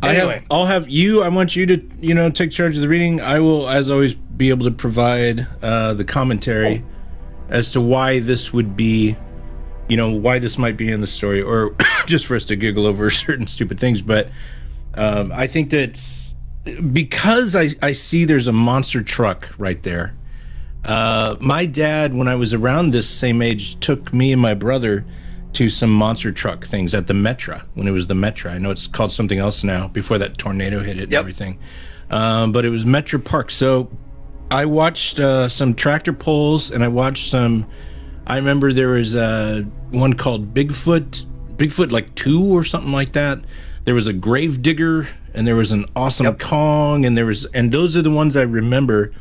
Anyway. I want you to, take charge of the reading. I will, as always, be able to provide the commentary as to why this would be, why this might be in the story, or just for us to giggle over certain stupid things. But I think that's because I see there's a monster truck right there. My dad, when I was around this same age, took me and my brother to some monster truck things at the Metra, when it was the Metra. I know it's called something else now before that tornado hit it and everything. But it was Metra Park. So I watched some tractor pulls, and I watched I remember there was one called Bigfoot like 2 or something like that. There was a grave digger, and there was an awesome Kong, and those are the ones I remember.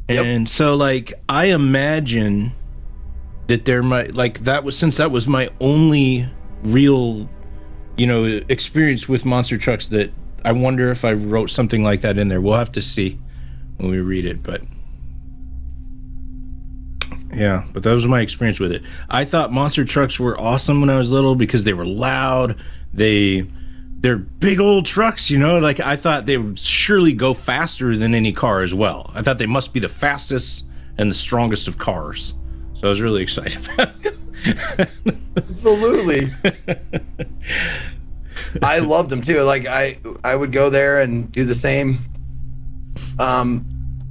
And so, like, I imagine that there might, like, since that was my only real, experience with monster trucks, that I wonder if I wrote something like that in there. We'll have to see when we read it, but yeah, but that was my experience with it. I thought monster trucks were awesome when I was little because they were loud. They're big old trucks, like I thought they would surely go faster than any car as well. I thought they must be the fastest and the strongest of cars. So I was really excited about it. Absolutely. I loved them too. Like I would go there and do the same. I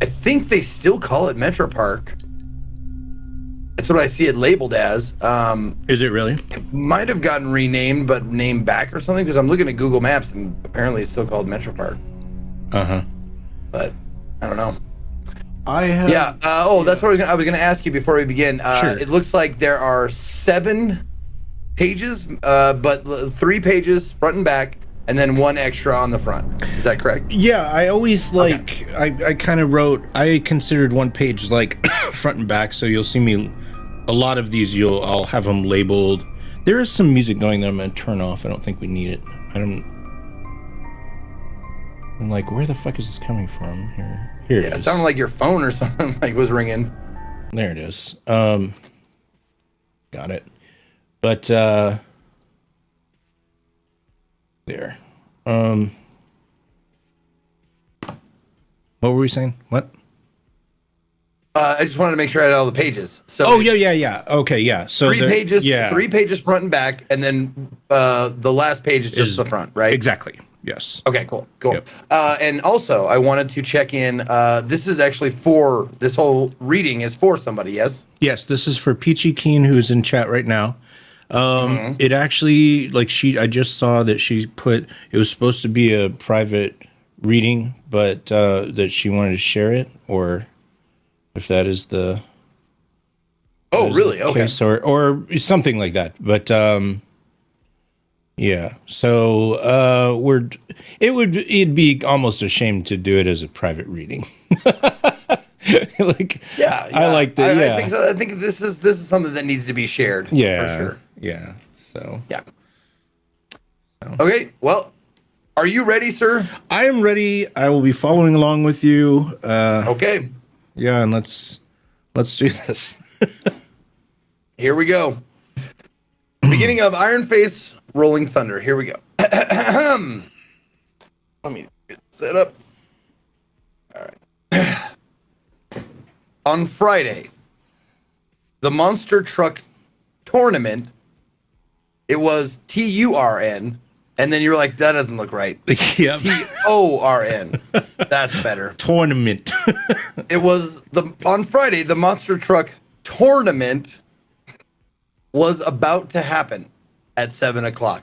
think they still call it Metro Park. That's what I see it labeled as. Is it really? It might have gotten renamed, but named back or something, because I'm looking at Google Maps and apparently it's still called Metro Park. But I don't know. That's what I was going to ask you before we begin. Sure. It looks like there are 7 pages, but 3 pages front and back, and then 1 extra on the front. Is that correct? Yeah, I always I kind of I considered 1 page like front and back, so you'll see me. A lot of these I'll have them labeled. There is some music going that I'm going to turn off. I don't think we need it. I'm like, where the fuck is this coming from? Here it is. It sounded like your phone or something was ringing. There it is. Got it. But there. What were we saying? What? I just wanted to make sure I had all the pages. So yeah. Okay, yeah. So 3 pages, 3 pages front and back, and then the last page is just the front, right? Exactly. Yes. Okay, cool. Yep. And also, I wanted to check in. This is actually this whole reading is for somebody, yes? Yes, this is for Peachy Keen, who's in chat right now. It actually, I just saw that she put, it was supposed to be a private reading, but that she wanted to share it, or if that is the... Oh, really? Okay. Case, or something like that. But, yeah. So, it'd be almost a shame to do it as a private reading. Yeah. I like that. I think so. I think this is something that needs to be shared. Yeah. For sure. Yeah. So. Yeah. Okay. Well, are you ready, sir? I am ready. I will be following along with you. Okay. Yeah, and let's do this. Here we go. Beginning of Ironface, Rolling Thunder. Here we go. Let me get set up. All right. On Friday, the Monster Truck Tournament, it was TURN, and then you were like, that doesn't look right. Yep. TORN. That's better. Tournament. It was on Friday, the Monster Truck Tournament was about to happen at 7:00.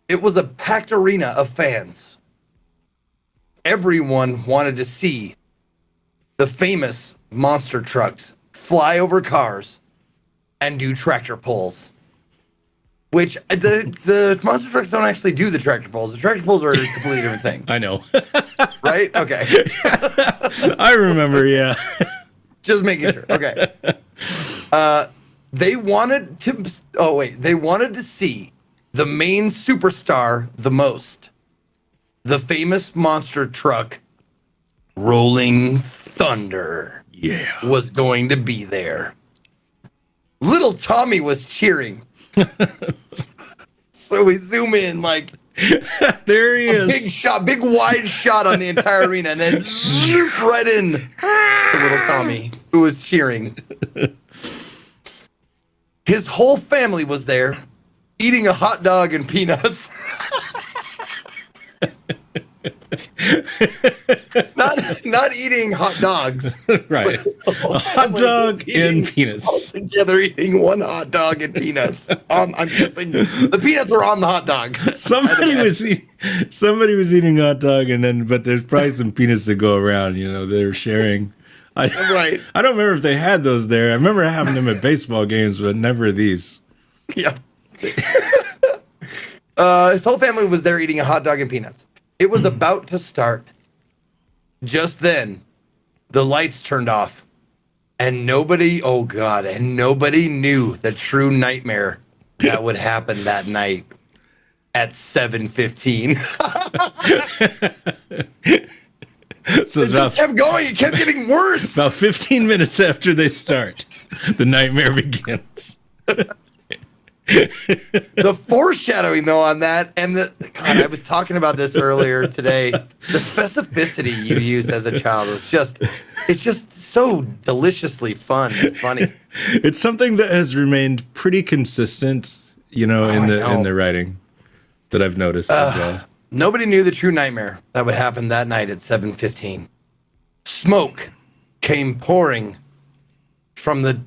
It was a packed arena of fans. Everyone wanted to see the famous monster trucks fly over cars and do tractor pulls. Which the monster trucks don't actually do the tractor pulls. The tractor pulls are a completely different thing. I know. Right? Okay. I remember, yeah. Just making sure. Okay. They wanted to see the main superstar the most. The famous monster truck Rolling Thunder was going to be there. Little Tommy was cheering. So we zoom in, like, There he is. Big shot, big wide shot on the entire arena, and then right in to little Tommy, who was cheering. His whole family was there, eating a hot dog and peanuts. not eating hot dogs. Right. A hot dog and peanuts. All together eating one hot dog and peanuts. I'm guessing the peanuts were on the hot dog. Somebody was eating hot dog, but there's probably some peanuts to go around. You know, they were sharing. Right. I don't remember if they had those there. I remember having them at baseball games, but never these. Yeah. His whole family was there eating a hot dog and peanuts. It was about to start. Just then, the lights turned off, and nobody knew the true nightmare that would happen that night at 7:15. So it just kept going. It kept getting worse. About 15 minutes after they start, the nightmare begins. The foreshadowing, though, on that, and God, I was talking about this earlier today. The specificity you used as a child was it's just so deliciously fun and funny. It's something that has remained pretty consistent, in the writing that I've noticed as well. Nobody knew the true nightmare that would happen that night at 7:15. Smoke came pouring from the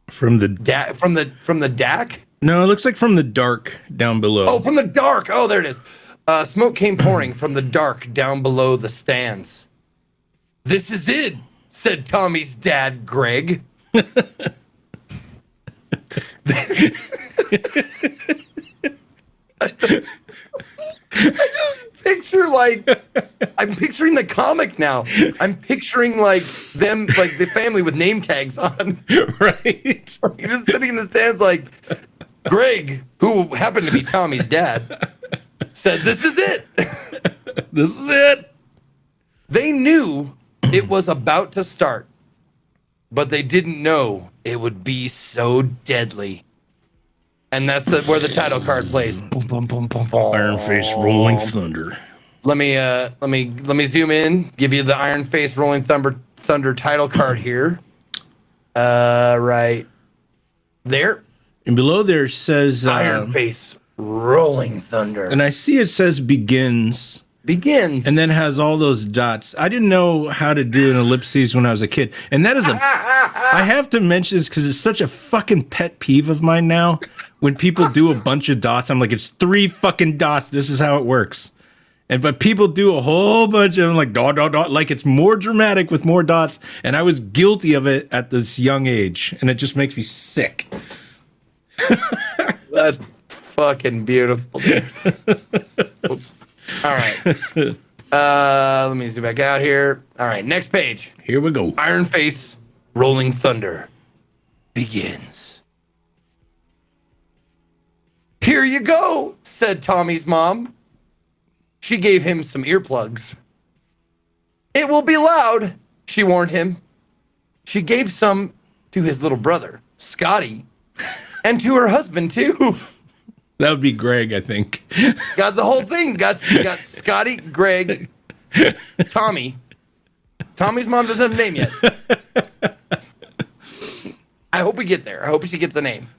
DAC? No, it looks like from the dark down below. Oh, from the dark. Oh, there it is. Smoke came pouring from the dark down below the stands. This is it, said Tommy's dad, Greg. I just picture I'm picturing the comic now. I'm picturing them, the family with name tags on. Right. He was sitting in the stands Greg, who happened to be Tommy's dad, said, "This is it." This is it. They knew it was about to start, but they didn't know it would be so deadly. And that's where the title card plays. Boom, boom, boom, boom, boom. Ironface Rolling Thunder. Let me zoom in. Give you the Ironface Rolling Thunder title card here. Right there. And below there says Ironface Rolling Thunder. And I see it says begins. Begins. And then has all those dots. I didn't know how to do an ellipses when I was a kid. And that is I have to mention this because it's such a fucking pet peeve of mine now. When people do a bunch of dots, I'm like, it's 3 fucking dots. This is how it works. But people do a whole bunch of them, like dot, dot, dot. Like it's more dramatic with more dots. And I was guilty of it at this young age. And it just makes me sick. That's fucking beautiful, dude. Oops. All right. Let me zoom back out here. All right, next page. Here we go. Ironface Rolling Thunder begins. Here you go, said Tommy's mom. She gave him some earplugs. It will be loud, she warned him. She gave some to his little brother, Scotty, and to her husband, too. That would be Greg, I think. Got the whole thing. Got Scotty, Greg, Tommy. Tommy's mom doesn't have a name yet. I hope we get there. I hope she gets a name.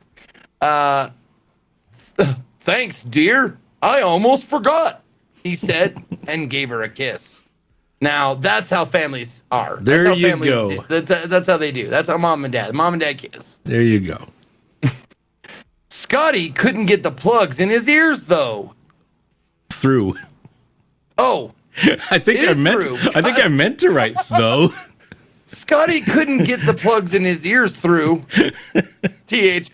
Thanks, dear. I almost forgot, he said, and gave her a kiss. Now, that's how families are. There you go. That's how they do. That's how mom and dad kiss. There you go. Scotty couldn't get the plugs in his ears, though. Through. Oh. I think I meant to write though. Scotty couldn't get the plugs in his ears through. THROUGH.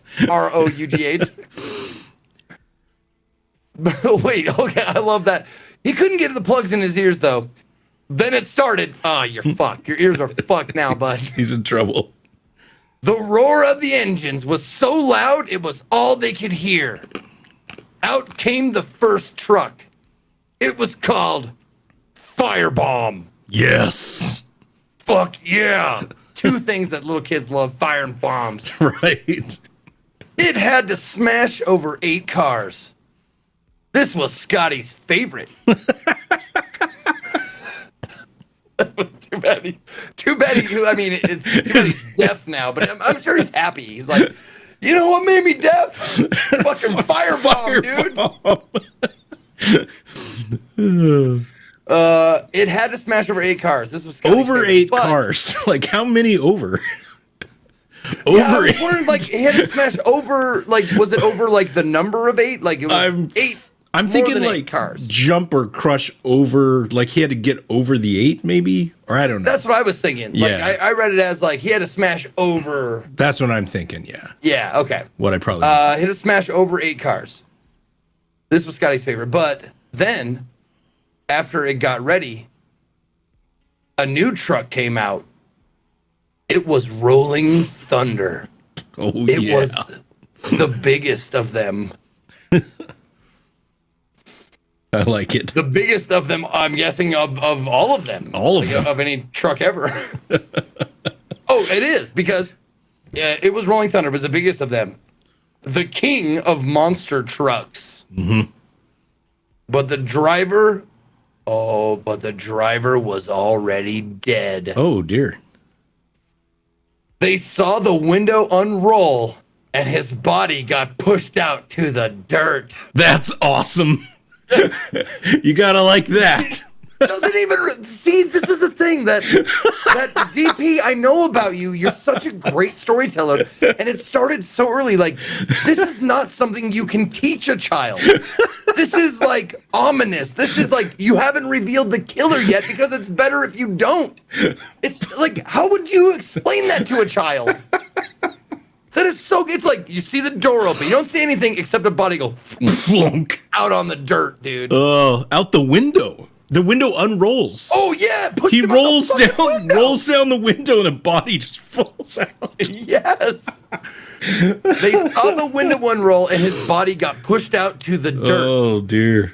Wait, okay, I love that. He couldn't get the plugs in his ears, though. Then it started. Oh, you're fucked. Your ears are fucked now, bud. He's in trouble. The roar of the engines was so loud, it was all they could hear. Out came the first truck. It was called Firebomb. Yes. Fuck yeah. 2 things that little kids love, fire and bombs. Right. It had to smash over 8 cars. This was Scotty's favorite. Too bad he, I mean, too bad he's deaf now, but I'm sure he's happy. He's like, you know what made me deaf? Fucking Firebomb, dude. It had to smash over 8 cars. This was Scotty's over favorite, 8 cars. Like, how many over? Over yeah, I was wondering, like, it had to smash over, like, was it over, like, the number of 8? Like, it was 8. I'm thinking, like, cars. Jump or crush over, like, he had to get over the 8, maybe? Or I don't know. That's what I was thinking. Yeah. Like, I read it as, like, he had to smash over. That's what I'm thinking, yeah. Yeah, okay. What I probably he had to smash over 8 cars. This was Scotty's favorite. But then, after it got ready, a new truck came out. It was Rolling Thunder. Oh, it was the biggest of them. I like it. The biggest of them, I'm guessing, of all of them. All of them. Of any truck ever. Oh, it is, because it was Rolling Thunder. It was the biggest of them. The king of monster trucks. Mm-hmm. But the driver was already dead. Oh, dear. They saw the window unroll, and his body got pushed out to the dirt. That's awesome. You gotta like that. Doesn't even see. This is the thing that DP. I know about you. You're such a great storyteller, and it started so early. Like, this is not something you can teach a child. This is like ominous. This is like you haven't revealed the killer yet because it's better if you don't. It's like, how would you explain that to a child? That is so. It's like you see the door open. You don't see anything except a body go flunk out on the dirt, dude. Oh, out the window. The window unrolls. Oh yeah, he rolls down the window, and a body just falls out. Yes. They saw the window unroll, and his body got pushed out to the dirt. Oh dear.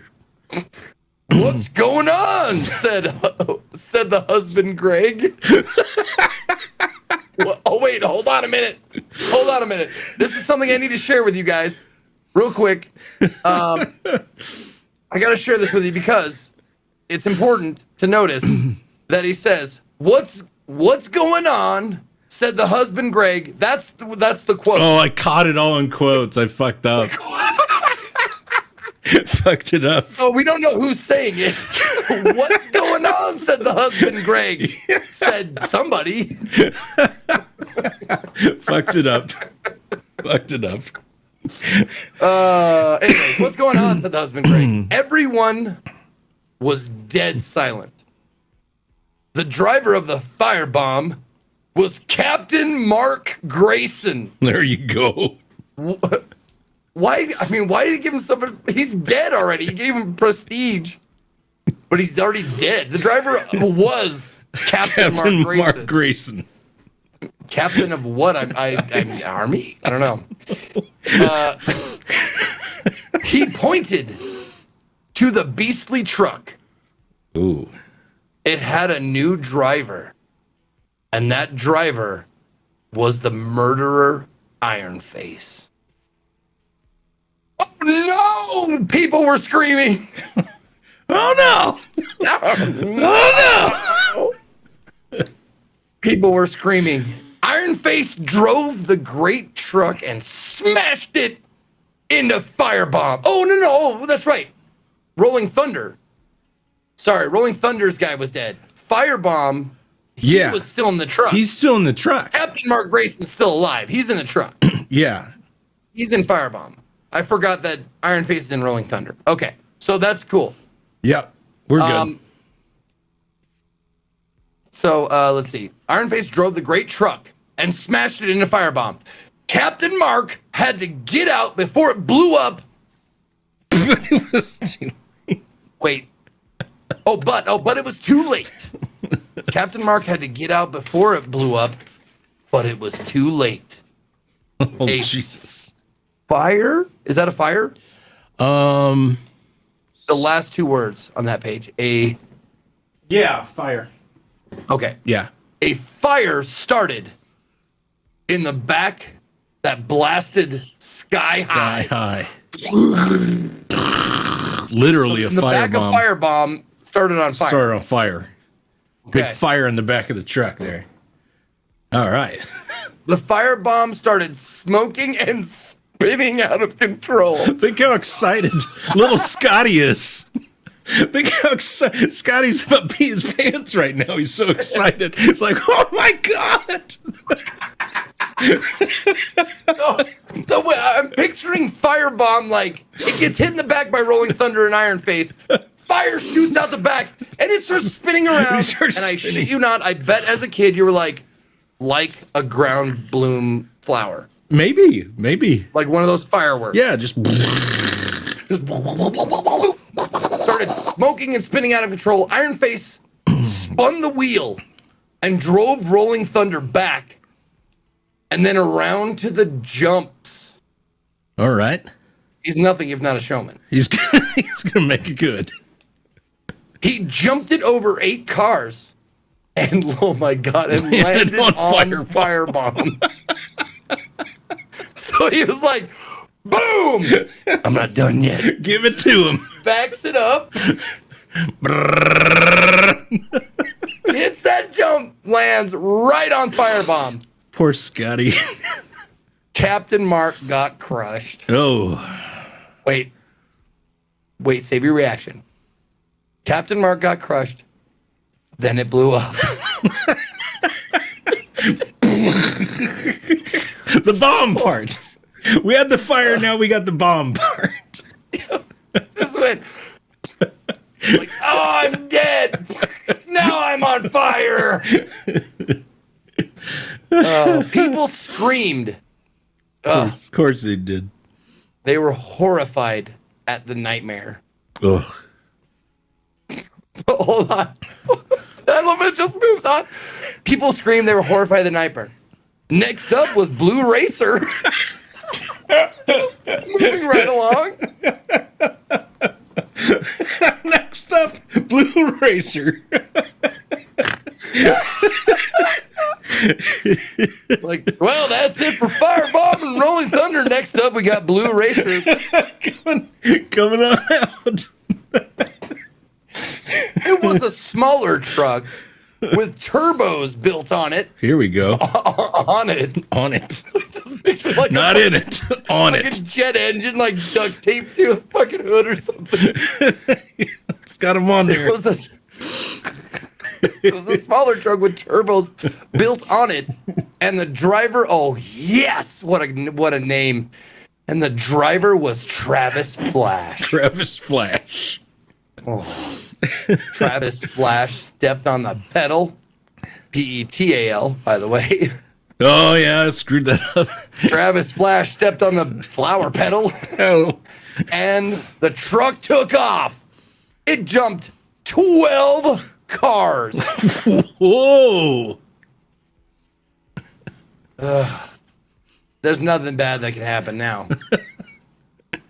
What's going on? said the husband, Greg. Oh wait, hold on a minute. This is something I need to share with you guys, real quick. I gotta share this with you because it's important to notice that he says, "What's going on?" said the husband, Greg. That's the quote. Oh, I caught it all in quotes. I fucked up. Fucked it up. Oh, we don't know who's saying it. What's going on? Said the husband, Greg. Said somebody. Fucked it up. Anyways, what's going on? Said the husband, Greg. Everyone was dead silent. The driver of the Firebomb was Captain Mark Grayson. There you go. Why? I mean, why did he give him so much? He's dead already. He gave him prestige, but he's already dead. The driver was Captain Mark Grayson. Captain of what? I'm Army? I don't know. He pointed to the beastly truck. Ooh. It had a new driver, and that driver was the murderer, Ironface. Oh no! People were screaming. Oh no! Oh no! People were screaming. Ironface drove the great truck and smashed it into Firebomb. Oh no! Oh, that's right. Rolling Thunder. Sorry, Rolling Thunder's guy was dead. Firebomb. He was still in the truck. He's still in the truck. Captain Mark Grayson's still alive. He's in the truck. Yeah. He's in Firebomb. I forgot that Ironface is in Rolling Thunder. Okay, so that's cool. Yep, we're good. So let's see. Ironface drove the great truck and smashed it into Firebomb. Captain Mark had to get out before it blew up. Wait. But it was too late. Captain Mark had to get out before it blew up, but it was too late. Oh, Jesus. Fire? Is that a fire? The last 2 words on that page. Yeah, fire. Okay. Yeah. A fire started in the back that blasted sky high. literally a the back of firebomb. Firebomb started on fire. Started on fire. Big Okay. fire in the back of the truck there. All right. The firebomb started smoking and spinning out of control. Think how excited little Scotty is. Think how excited Scotty's about to pee his pants right now. He's so excited. It's like, oh my God. So I'm picturing Firebomb like it gets hit in the back by Rolling Thunder and Ironface. Fire shoots out the back and it starts spinning around. And I shit you not, I bet as a kid you were like a ground bloom flower. Maybe. Like one of those fireworks. Yeah, just Started smoking and spinning out of control. Ironface spun the wheel and drove Rolling Thunder back and then around to the jumps. all right. He's nothing if not a showman. He's gonna make it good. He jumped it over 8 cars and oh my God, and landed on Firebomb. So he was like, boom! I'm not done yet. Give it to him. Backs it up. Hits that jump, lands right on Firebomb. Poor Scotty. Captain Mark got crushed. Oh. Wait, save your reaction. Captain Mark got crushed. Then it blew up. The bomb part. We had the fire, now we got the bomb part. Just went like, oh, I'm dead. Now I'm on fire. People screamed. Of course they did. They were horrified at the nightmare. Ugh. Hold on. That element just moves on. People screamed they were horrified at the nightmare. Next up was Blue Racer. Moving right along. Next up, Blue Racer. Like, well, that's it for Firebomb and Rolling Thunder. Next up, we got Blue Racer. Coming on out. It was a smaller truck with turbos built on it. Here we go. On it. On it. Like Not in it. On like it. a jet engine, like duct taped to a fucking hood or something. It's got him on there. It was a smaller truck with turbos built on it, and the driver. Oh yes, what a name! And the driver was Travis Flash. Travis Flash. Oh. Travis Flash stepped on the pedal. PETAL, by the way. Oh yeah, I screwed that up. Travis Flash stepped on the flower pedal. Oh. And the truck took off. It jumped 12 cars. Whoa. There's nothing bad that can happen now.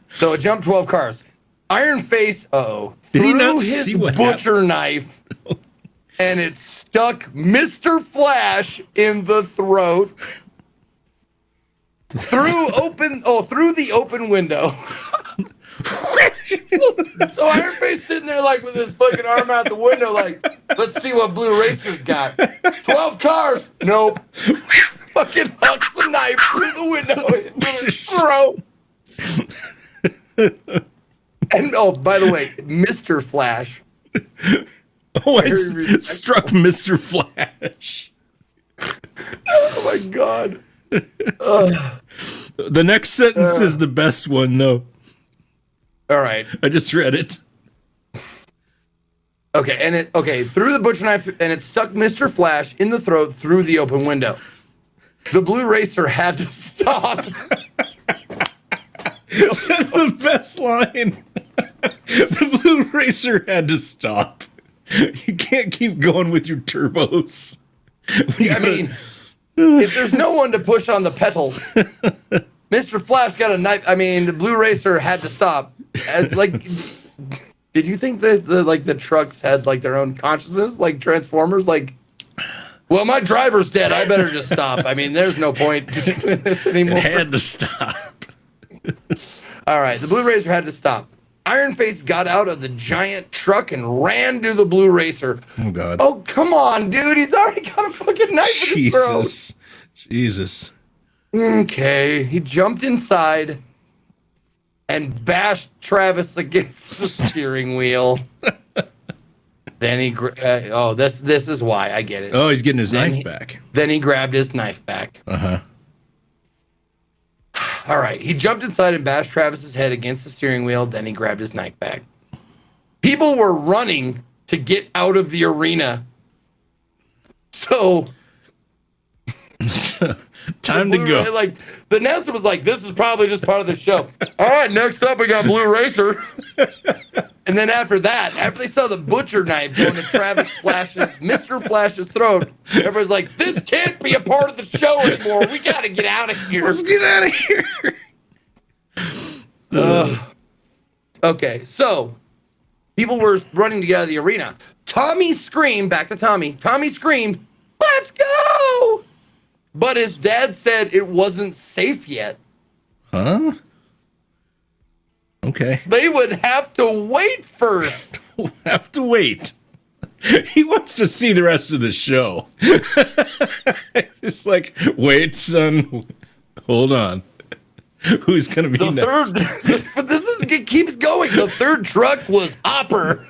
So it jumped 12 cars. Ironface, Did he threw not his see what butcher knife, and it stuck Mr. Flash in the throat. Through the open window. So Ironface sitting there like with his fucking arm out the window, like, let's see what Blue Racer's got. 12 cars. Nope. Fucking hucks the knife through the window into his throat. And by the way, Mr. Flash. Oh, I struck Mr. Flash. Oh my God. The next sentence is the best one, though. All right. I just read it. Okay, through the butcher knife, and it stuck Mr. Flash in the throat through the open window. The Blue Racer had to stop. That's the best line. The Blue Racer had to stop. You can't keep going with your turbos. I mean, if there's no one to push on the pedal, Mr. Flash got a knife. I mean, the Blue Racer had to stop. Did you think that the trucks had like their own consciousness, like Transformers? Like, well, my driver's dead. I better just stop. I mean, there's no point in this anymore. It had to stop. All right, the Blue Racer had to stop. Ironface got out of the giant truck and ran to the blue racer. Oh, God. Oh, come on, dude. He's already got a fucking knife in his throat. Jesus. Okay. He jumped inside and bashed Travis against the steering wheel. Then he, this is why I get it. Oh, he's getting his knife back. Then he grabbed his knife back. Uh-huh. All right. He jumped inside and bashed Travis's head against the steering wheel. Then he grabbed his knife back. People were running to get out of the arena. So time to go. Like the announcer was like, "This is probably just part of the show." All right, next up we got Blue Racer. And then after they saw the butcher knife going to Mr. Flash's throat, everybody's like, "This can't be a part of the show anymore. We got to get out of here. Let's get out of here." Okay, so people were running to get out of the arena. Tommy screamed, back to Tommy. Tommy screamed, "Let's go!" But his dad said it wasn't safe yet. Huh? Okay. They would have to wait first. Have to wait. He wants to see the rest of the show. It's like, wait, son. Hold on. Who's going to be next? But it keeps going. The third truck was Hopper.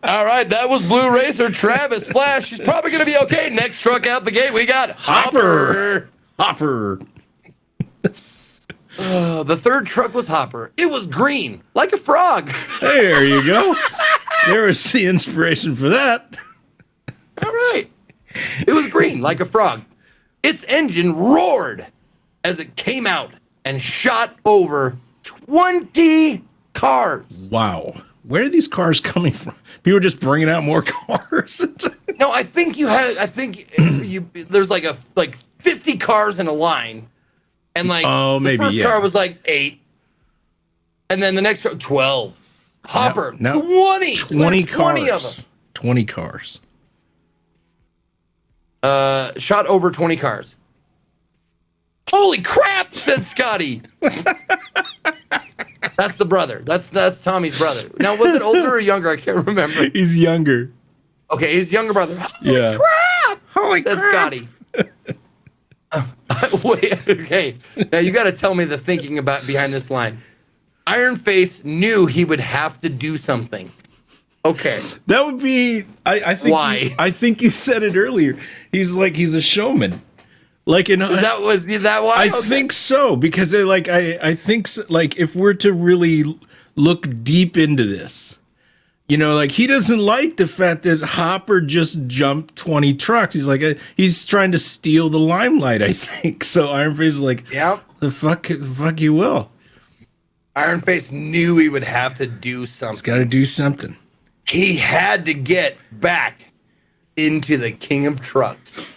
All right, that was Blue Racer, Travis, Flash. She's probably going to be okay. Next truck out the gate, we got Hopper. The third truck was Hopper. It was green, like a frog. There you go. There was the inspiration for that. All right. It was green, like a frog. Its engine roared as it came out and shot over 20 cars. Wow. Where are these cars coming from? People are just bringing out more cars. No, there's like 50 cars in a line. And the first car was like 8. And then the next car, 12. Hopper, 20. 20 cars. 20 of them. 20 cars. Shot over 20 cars. Holy crap, said Scotty. That's the brother. That's Tommy's brother. Now, was it older or younger? I can't remember. He's younger. Okay, his younger brother. Holy crap! Holy said crap! Scotty. Wait, okay. Now you got to tell me the thinking behind this line. Ironface knew he would have to do something. Okay. That would be. I think. Why? I think you said it earlier. He's a showman. Like is that why? I think so, because they're like I think so, like if we're to really look deep into this, like he doesn't like the fact that Hopper just jumped 20 trucks. He's like he's trying to steal the limelight, I think. So Ironface is like, yep, the fuck you will. Ironface knew he would have to do something. He's got to do something. He had to get back into the King of Trucks.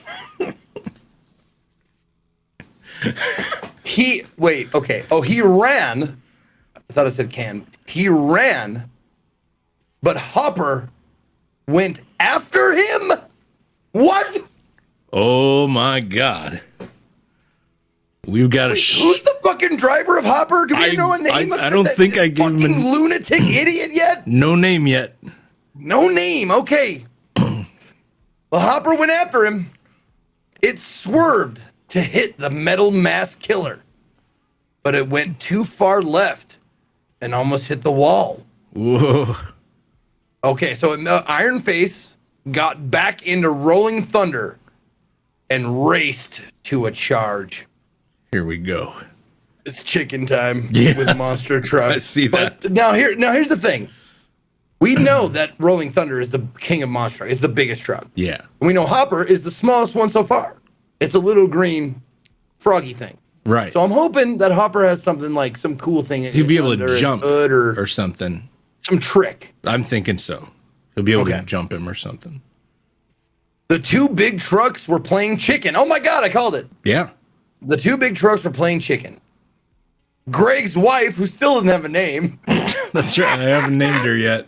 He ran. I thought I said can. He ran, but Hopper went after him. What? Oh my God. We've got who's the fucking driver of Hopper? Do we know a name? I don't think I gave him a lunatic idiot yet. No name yet. No name. Okay. Well, Hopper went after him. It swerved to hit the metal mass killer, but it went too far left and almost hit the wall. Whoa. Okay, so Ironface got back into Rolling Thunder and raced to a charge. Here we go. It's chicken time with monster trucks. I see that. But now here's the thing. We know that Rolling Thunder is the king of monster truck. It's the biggest truck. Yeah. And we know Hopper is the smallest one so far. It's a little green froggy thing. Right. So I'm hoping that Hopper has something like some cool thing. He'd be able to jump or something. Some trick. I'm thinking so. He'll be able to jump him or something. The two big trucks were playing chicken. Oh my God, I called it. Yeah. The two big trucks were playing chicken. Greg's wife, who still doesn't have a name. That's right. I haven't named her yet.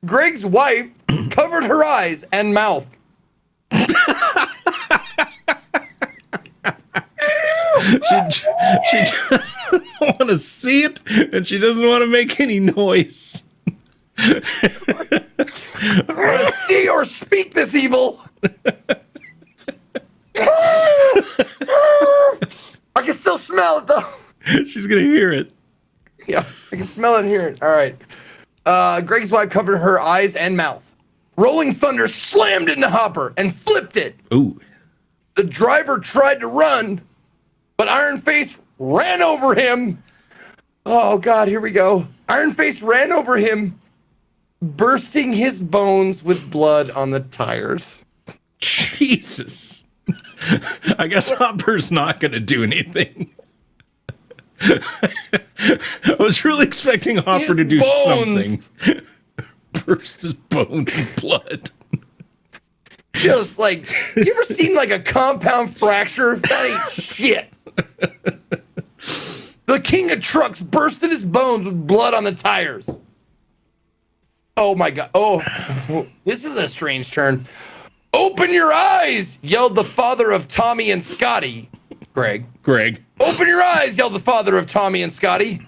Greg's wife covered her eyes and mouth. She doesn't want to see it, and she doesn't want to make any noise. I'm gonna see or speak this evil. I can still smell it though. She's gonna hear it. Yeah, I can smell it and hear it. All right. Greg's wife covered her eyes and mouth. Rolling Thunder slammed into Hopper and flipped it. Ooh. The driver tried to run, but Ironface ran over him. Oh, God, here we go. Ironface ran over him, bursting his bones with blood on the tires. Jesus. I guess Hopper's not going to do anything. I was really expecting Hopper to do something. Burst his bones in blood. Just like, you ever seen like a compound fracture? That ain't shit. The king of trucks bursted his bones with blood on the tires. Oh my God. Oh, this is a strange turn. Open your eyes, yelled the father of Tommy and Scotty. Greg. Open your eyes, yelled the father of Tommy and Scotty.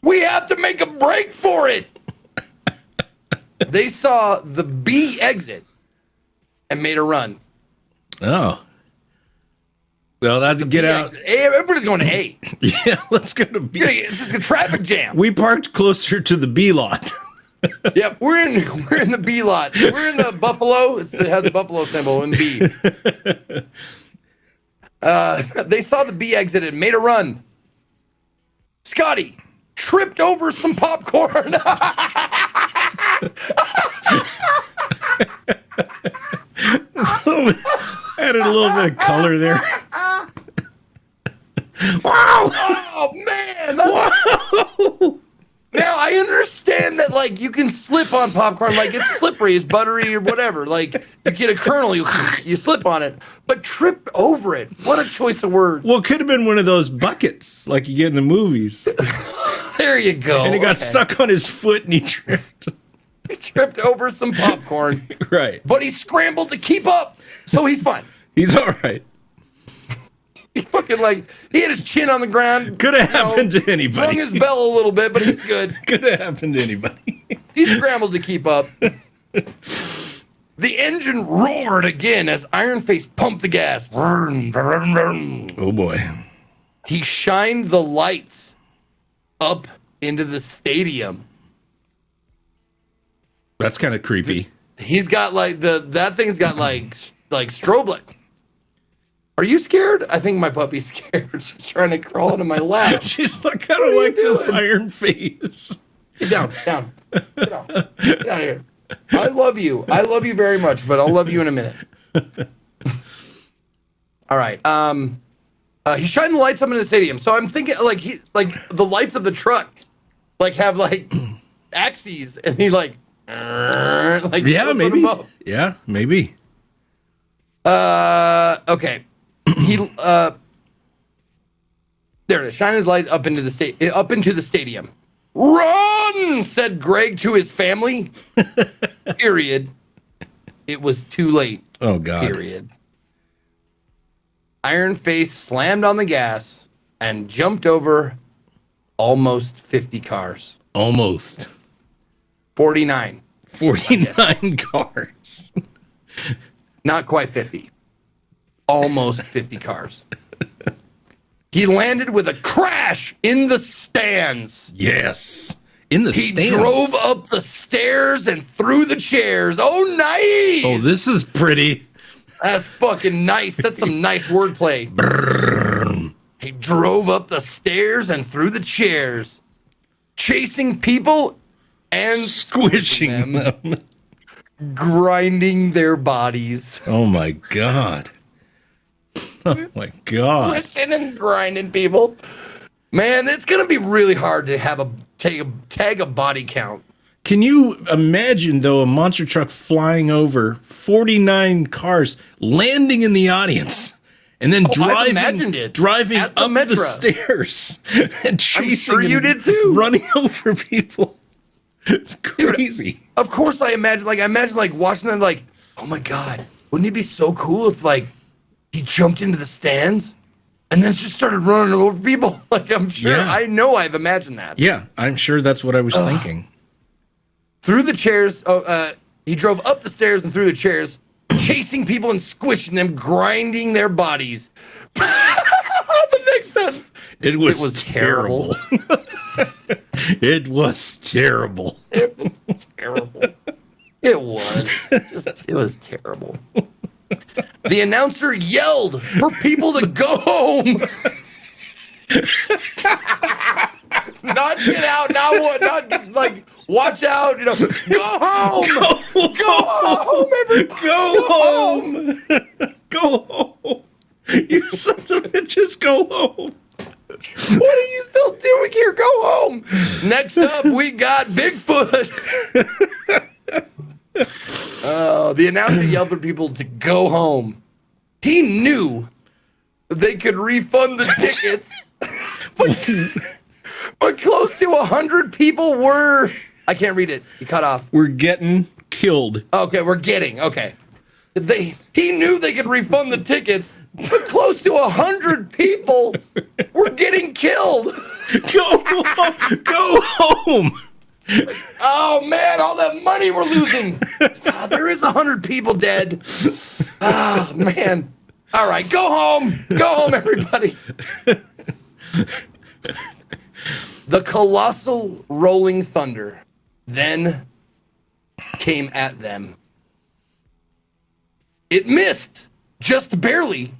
We have to make a break for it. They saw the B exit and made a run. Oh. Well, that's a get out. Exit. Hey, everybody's going to A. Yeah, let's go to B. It's just a traffic jam. We parked closer to the B lot. Yep, we're in the B lot. We're in the Buffalo. It has the Buffalo symbol in B. They saw the B exit and made a run. Scotty tripped over some popcorn. Added a little bit of color there. Wow! Oh man! Wow! Now I understand that like you can slip on popcorn, like it's slippery, it's buttery or whatever. Like you get a kernel, you slip on it, but trip over it. What a choice of words. Well, it could have been one of those buckets like you get in the movies. There you go. And he got stuck on his foot and he tripped. He tripped over some popcorn. Right. But he scrambled to keep up, so he's fine. He's all right. He fucking he had his chin on the ground. Could have happened to anybody. Rung his bell a little bit, but he's good. Could have happened to anybody. He scrambled to keep up. The engine roared again as Ironface pumped the gas. Oh boy. He shined the lights up into the stadium. That's kind of creepy. He's got that thing's got like strobe light. Are you scared? I think my puppy's scared. She's trying to crawl into my lap. She's like, kind of like this Ironface. Get down. Get down. Get out of here. I love you. I love you very much, but I'll love you in a minute. All right. He shined the lights up in the stadium. So I'm thinking like the lights of the truck have axes, and he yeah, maybe. Yeah, maybe. Okay. He there it is. Shine his light up into the stadium. Run, said Greg to his family. Period. It was too late. Oh God. Period. Ironface slammed on the gas and jumped over almost 50 cars. Almost. 49. 49 cars. Not quite 50. Almost 50 cars. He landed with a crash in the stands. Yes. In the stands. He drove up the stairs and through the chairs. Oh, nice. Oh, this is pretty. That's fucking nice. That's some nice wordplay. He drove up the stairs and through the chairs, chasing people and squishing them. Grinding their bodies. Oh my God. Oh my God. Squishing and grinding people. Man, it's gonna be really hard to have tag a body count. Can you imagine though a monster truck flying over 49 cars, landing in the audience, and then driving up the stairs and chasing? I'm sure you did too. Running over people. It's crazy. Dude, of course, I imagine watching them. Oh my God, wouldn't it be so cool if he jumped into the stands and then just started running over people. Like, I'm sure, Yeah. I know I've imagined that. Yeah, I'm sure that's what I was thinking. Through the chairs, he drove up the stairs and through the chairs, chasing people and squishing them, grinding their bodies. The next sentence. It was terrible. It was terrible. It was terrible. It was terrible. The announcer yelled for people to go home. Not get out, not what, not like watch out, go home. Go home, everybody. Go home. Go home. You sons of bitches, go home. What are you still doing here? Go home. Next up, we got Bigfoot. The announcer yelled for people to go home. He knew they could refund the tickets, but close to 100 people were. I can't read it. You cut off. We're getting killed. Okay, okay. He knew they could refund the tickets, but close to 100 people were getting killed. Go home. Go home. Oh man, all that money we're losing. There is 100 people dead. Oh man. All right, go home. Go home, everybody. The colossal rolling thunder then came at them. It missed, just barely,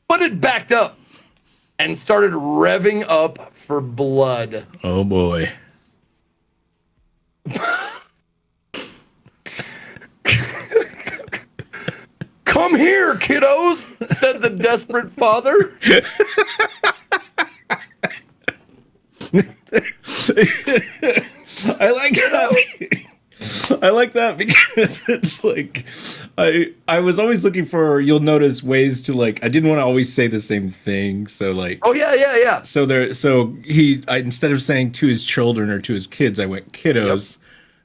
but it backed up and started revving up for blood. Oh boy. Come here, kiddos, said the desperate father. I like that because it's like I was always looking for, you'll notice, ways to like, I didn't want to always say the same thing, so like, oh yeah. So instead of saying to his children or to his kids, I went kiddos,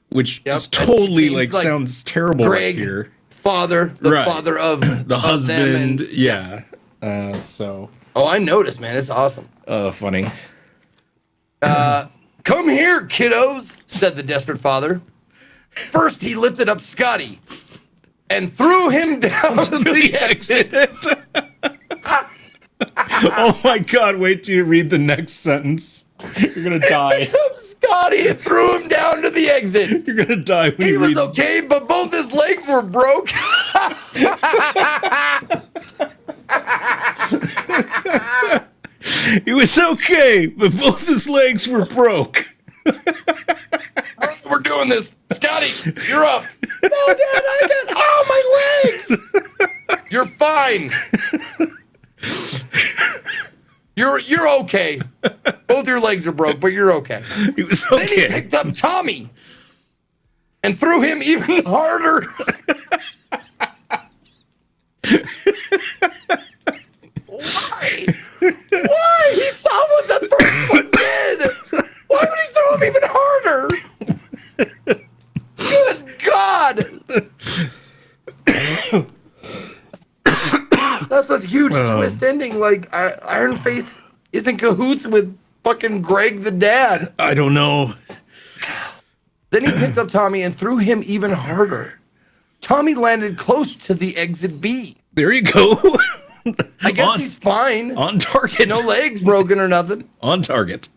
which is totally like sounds terrible Greg, right here. Father, the father of the husband, them yeah. So. Oh, I noticed, man. It's awesome. Funny. Come here, kiddos, said the desperate father. First, he lifted up Scotty and threw him down to the exit. Oh my God, wait till you read the next sentence. You're going to die. Scotty and threw him down to the exit. You're going to die when he was okay, but both his legs were broke. He was okay, but both his legs were broke. We're doing this. Scotty, you're up. No, Dad, I got my legs. You're fine. You're okay. Both your legs are broke, but you're okay. He was okay. Then he picked up Tommy and threw him even harder. Why? Why? He saw what the first one did. Why would he throw him even harder? Good God. That's such a huge twist ending. Like, Ironface isn't cahoots with fucking Greg the dad. I don't know. Then he picked up Tommy and threw him even harder. Tommy landed close to the exit B. There you go. I guess he's fine. On target. No legs broken or nothing. On target.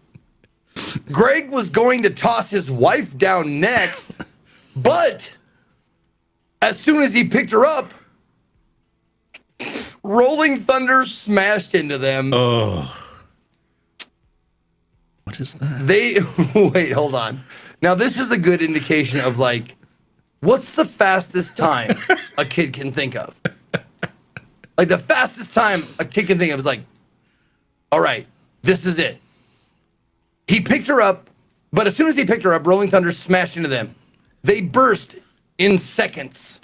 Greg was going to toss his wife down next, but as soon as he picked her up, rolling thunder smashed into them. Oh. What is that? Wait, hold on. Now, this is a good indication of, like, what's the fastest time a kid can think of? Like, the fastest time a kid can think of is like, all right, this is it. He picked her up, but as soon as he picked her up, rolling thunder smashed into them. They burst in seconds.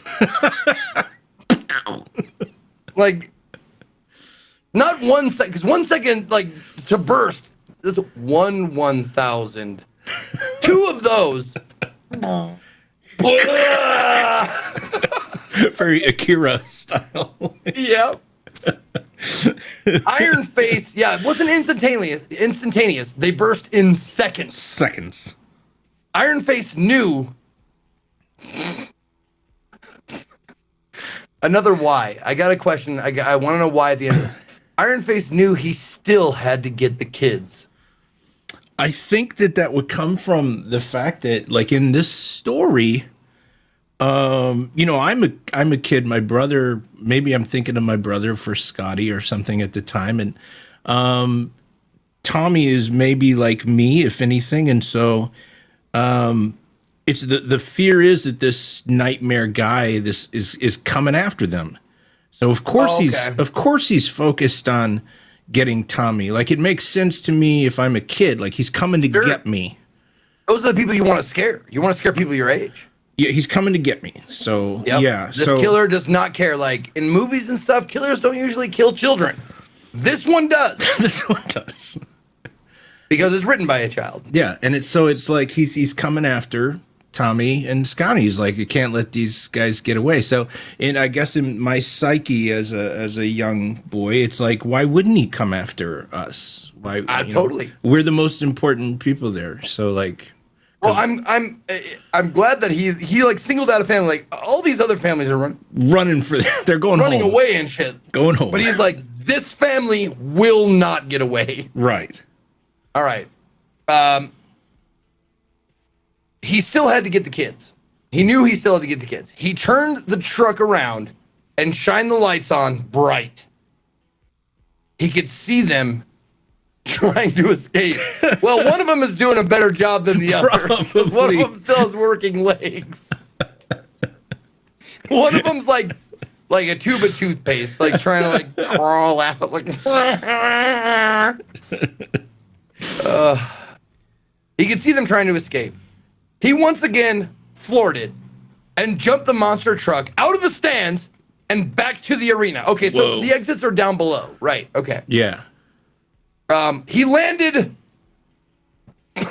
Like, not 1 second, because 1 second, like, to burst, is 1/1000. Two of those. Very Akira style. Yep. Ironface, yeah, it wasn't instantaneous. They burst in seconds. Seconds. Ironface knew. Another why. I got a question. I want to know why at the end of this. Ironface knew he still had to get the kids. I think that would come from the fact that, like, in this story, you know, I'm a kid. My brother, maybe I'm thinking of my brother for Scotty or something at the time, and Tommy is maybe like me, if anything, and so it's the fear is that this nightmare guy is coming after them. So of course he's focused on getting Tommy. Like, it makes sense to me if I'm a kid. Like, he's coming to get me. Those are the people you want to scare. You want to scare people your age. Yeah, he's coming to get me. So yeah, this killer does not care. Like in movies and stuff, killers don't usually kill children. This one does. This one does. Because it's written by a child. Yeah, and it's like he's coming after Tommy and Scotty. He's like, you can't let these guys get away. So, and I guess in my psyche as a young boy, it's like, why wouldn't he come after us? Why? Totally. We're the most important people there. So, like, well, I'm glad that he like singled out a family. Like all these other families are running they're going running home. away and shit, going home. But he's like, this family will not get away. Right. All right. He still had to get the kids. He knew he still had to get the kids. He turned the truck around and shined the lights on bright. He could see them trying to escape. Well, one of them is doing a better job than the other. One of them still has working legs. One of them's like a tube of toothpaste, like trying to like crawl out. Like, he could see them trying to escape. He once again floored it and jumped the monster truck out of the stands and back to the arena. Okay, so the exits are down below. Right, okay. Yeah. He landed... I'm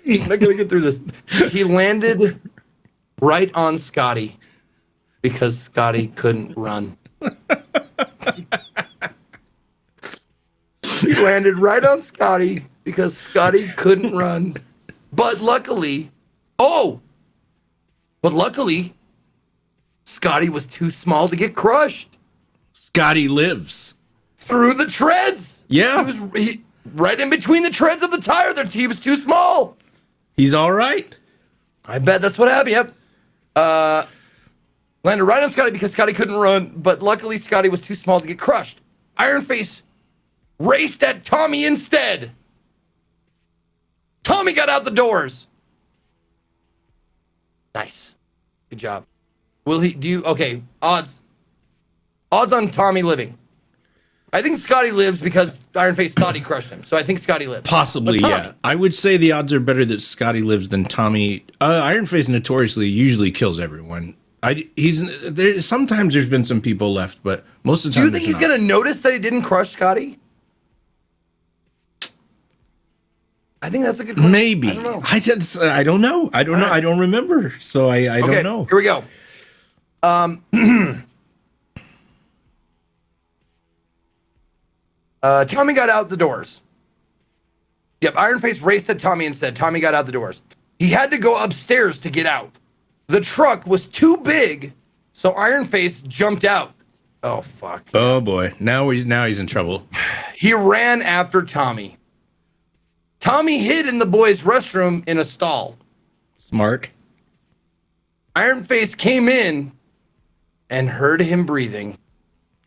not going to get through this. He landed right on Scotty because Scotty couldn't run. He landed right on Scotty because Scotty couldn't run. But luckily, Scotty was too small to get crushed. Scotty lives. Through the treads. Yeah. He was right in between the treads of the tire. He was too small. He's all right. I bet that's what happened, yep. Landed right on Scotty because Scotty couldn't run, but luckily Scotty was too small to get crushed. Ironface raced at Tommy instead. Tommy got out the doors. Nice. Good job. Okay, odds on Tommy living. I think Scotty lives because Ironface thought he crushed him. So I think Scotty lives. Possibly, yeah. I would say the odds are better that Scotty lives than Tommy. Ironface notoriously usually kills everyone. Sometimes there's been some people left, but most of the time. Do you think he's going to notice that he didn't crush Scotty? I think that's a good question. Maybe. I don't know. I don't know. I don't remember. So I don't know. Here we go. Tommy got out the doors. Yep, Ironface raced at Tommy and said, Tommy got out the doors. He had to go upstairs to get out. The truck was too big, so Ironface jumped out. Oh, fuck. Oh, boy. Now he's in trouble. He ran after Tommy. Tommy hid in the boys' restroom in a stall. Smart. Ironface came in and heard him breathing.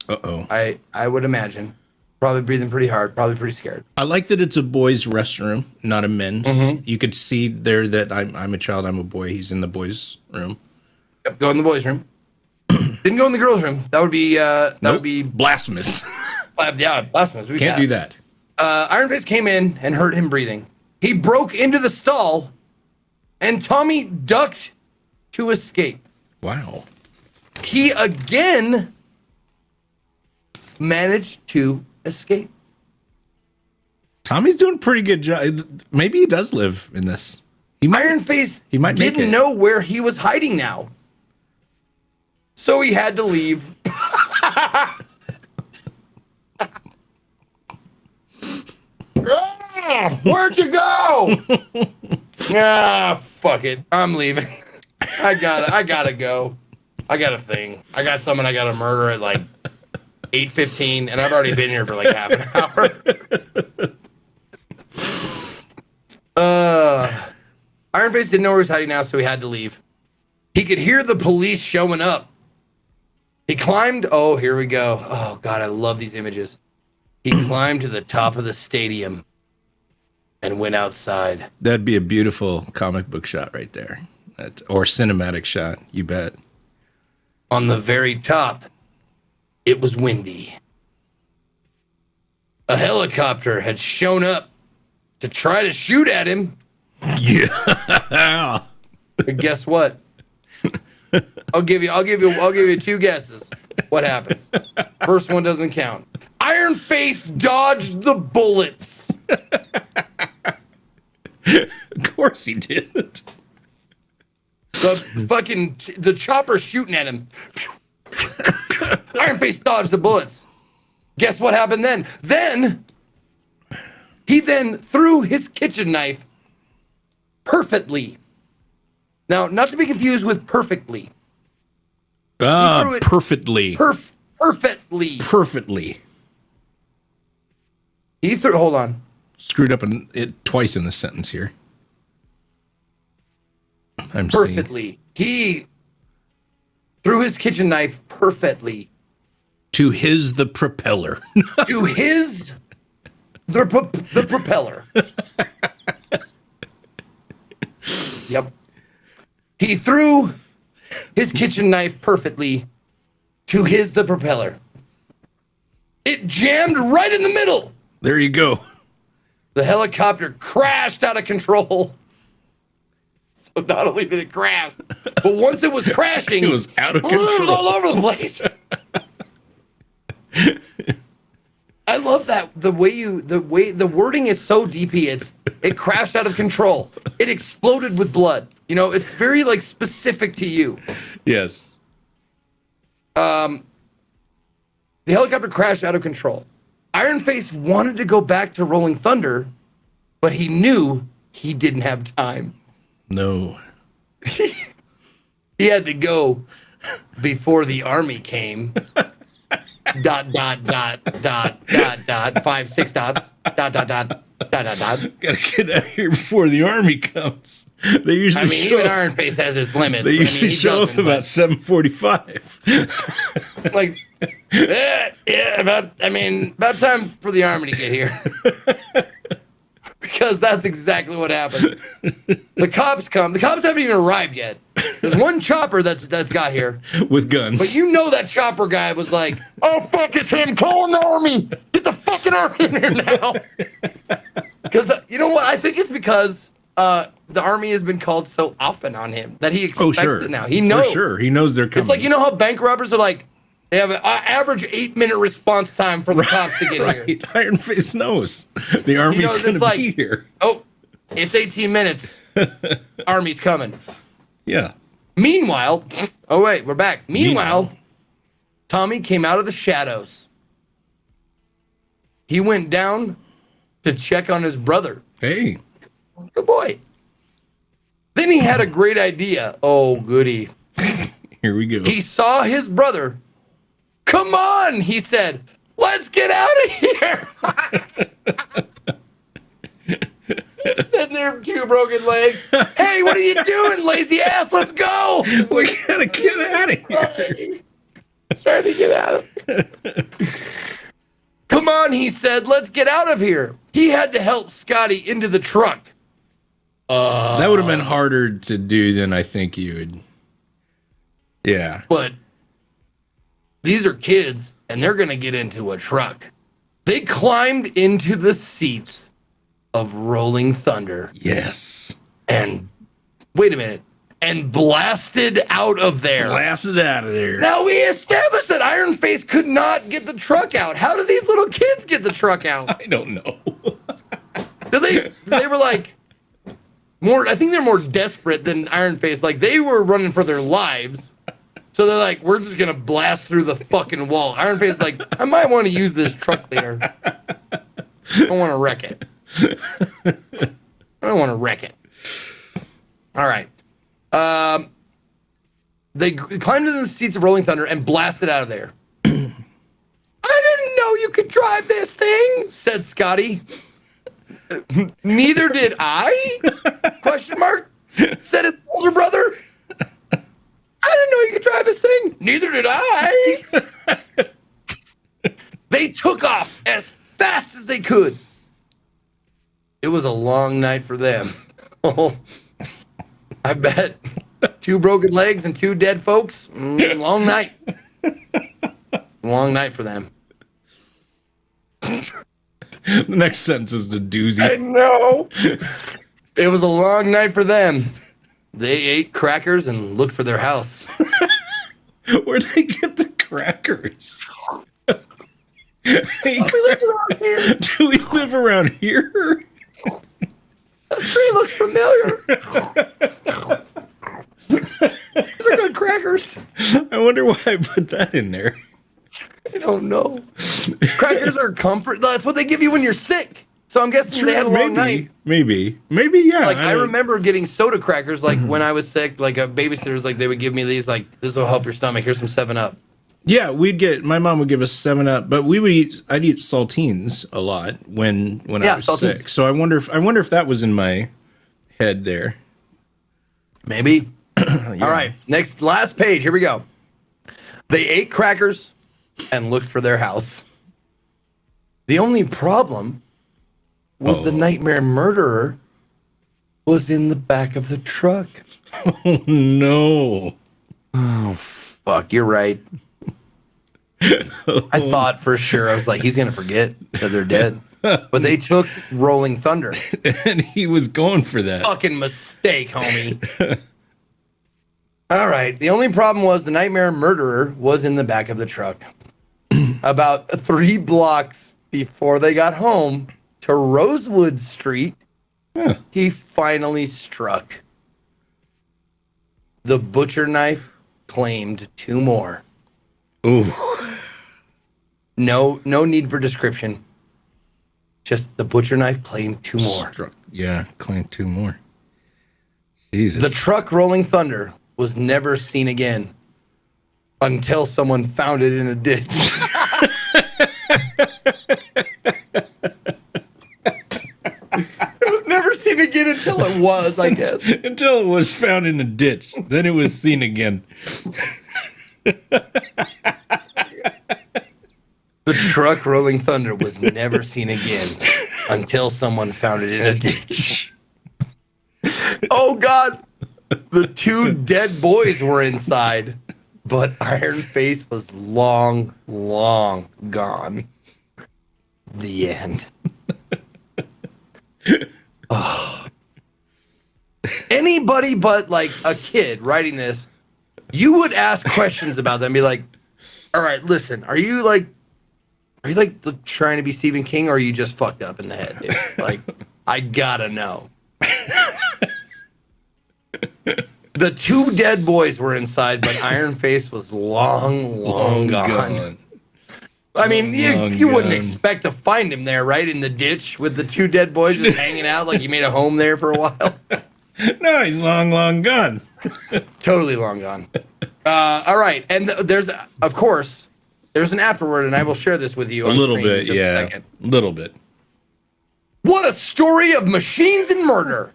Uh-oh. I would imagine. Probably breathing pretty hard, probably pretty scared. I like that it's a boys' restroom, not a men's. Mm-hmm. You could see there that I'm a child, I'm a boy. He's in the boys' room. Yep, go in the boys' room. Didn't go in the girls' room. That would be would be blasphemous. Yeah, blasphemous. Can't do that. Ironface came in and heard him breathing. He broke into the stall, and Tommy ducked to escape. Wow. He again managed to escape. Tommy's doing a pretty good job. Maybe he does live in this. Ironface didn't know where he was hiding now. So he had to leave. Where'd you go? Fuck it. I'm leaving. I gotta go. I got a thing. I got someone I gotta murder at like 8:15, and I've already been here for like half an hour. Ironface didn't know where he was hiding now, so he had to leave. He could hear the police showing up. He climbed. Oh, here we go. Oh, God, I love these images. He climbed to the top of the stadium and went outside. That'd be a beautiful comic book shot right there. Or cinematic shot, you bet. On the very top, it was windy. A helicopter had shown up to try to shoot at him. Yeah. But guess what? I'll give you two guesses. What happens? First one doesn't count. Ironface dodged the bullets. Of course he did. The chopper shooting at him. Ironface dodged the bullets. Guess what happened then? He threw his kitchen knife perfectly. Now, not to be confused with perfectly. Perfectly. Perfectly. Perfectly. Hold on. Screwed up it twice in the sentence here. I'm perfectly. He threw his kitchen knife perfectly. To the propeller. To the propeller. Yep. He threw his kitchen knife perfectly to the propeller. It jammed right in the middle. There you go. The helicopter crashed out of control. So not only did it crash, but once it was crashing, it was out of control. It was all over the place. I love that the wording is so DP. It crashed out of control. It exploded with blood. You know, it's very like specific to you. Yes. The helicopter crashed out of control. Ironface wanted to go back to Rolling Thunder, but he knew he didn't have time. No. He had to go before the army came. ... 5, 6 dots. ... Gotta get out of here before the army comes. They usually even Ironface has its limits. They usually show up about 7:45. Like, about time for the army to get here. Because that's exactly what happened. The cops come. The cops haven't even arrived yet. There's one chopper that's got here with guns. But you know that chopper guy was like, "Oh fuck, it's him calling the army. Get the fucking army in here now." Because you know what? I think it's because the army has been called so often on him that he expects it now. He knows. For sure, he knows they're coming. It's like, you know how bank robbers are like, they have an average 8-minute response time for the cops to get here. Ironface knows the army's going to be here. Oh, it's 18 minutes. Army's coming. Yeah. Meanwhile, oh wait, we're back. Meanwhile, Tommy came out of the shadows. He went down to check on his brother. Hey. Good boy. Then he had a great idea. Oh, goody. Here we go. He saw his brother. Come on, he said. Let's get out of here. He's sitting there with 2 broken legs. Hey, what are you doing, lazy ass? Let's go. We gotta get out of here. Trying to get out of here. Come on, he said. Let's get out of here. He had to help Scotty into the truck. That would have been harder to do than I think you would. Yeah. But these are kids, and they're going to get into a truck. They climbed into the seats of Rolling Thunder. Yes. And, wait a minute, and blasted out of there. Blasted out of there. Now, we established that Ironface could not get the truck out. How did these little kids get the truck out? I don't know. They were like, I think they're more desperate than Ironface. Like, they were running for their lives. So they're like, we're just going to blast through the fucking wall. Ironface is like, I might want to use this truck later. I don't want to wreck it. I don't want to wreck it. All right. They climbed into the seats of Rolling Thunder and blasted out of there. I didn't know you could drive this thing, said Scotty. Neither did I? Question mark, said his older brother. I didn't know you could drive this thing. Neither did I. They took off as fast as they could. It was a long night for them. Oh, I bet. 2 broken legs and 2 dead folks. Long night. Long night for them. The next sentence is the doozy. I know. It was a long night for them. They ate crackers and looked for their house. Where'd they get the crackers? Hey, We live around here. do we live around here? That tree looks familiar. These are good crackers. I wonder why I put that in there. I don't know. Crackers are comfort. That's what they give you when you're sick. So I'm guessing they had a long night. Maybe, yeah. Like I remember getting soda crackers, like when I was sick. Like babysitters, like they would give me these. Like this will help your stomach. Here's some 7-Up. Yeah, my mom would give us 7-Up, but I'd eat saltines a lot when I was saltines. sick. So I wonder if that was in my head there. Maybe. Yeah. All right, last page. Here we go. They ate crackers and looked for their house. The only problem was the nightmare murderer was in the back of the truck. Oh no! Oh fuck! You're right. I thought for sure. I was like, he's gonna forget that they're dead. But they took Rolling Thunder. And he was going for that. Fucking mistake, homie. All right. The only problem was the nightmare murderer was in the back of the truck. About 3 blocks before they got home to Rosewood Street, he finally struck. The butcher knife claimed 2 more. Ooh. No need for description. Just the butcher knife claimed 2 more. Claimed 2 more. Jesus. The truck Rolling Thunder was never seen again until someone found it in a ditch. It was never seen again until it was, I guess. Until it was found in a ditch. Then it was seen again. The truck Rolling Thunder was never seen again until someone found it in a ditch. Oh, God. The 2 dead boys were inside, but Ironface was long, long gone. The end. Oh. Anybody but like a kid writing this, you would ask questions about them. Be like, all right, listen, are you like trying to be Stephen King, or are you just fucked up in the head, dude? Like, I gotta know. The 2 dead boys were inside, but Ironface was long gone. I mean, you wouldn't expect to find him there, right? In the ditch with the 2 dead boys just hanging out like he made a home there for a while. No, he's long gone. Totally long gone. All right. And there's an afterword, and I will share this with you. A little bit, yeah. A little bit. What a story of machines and murder.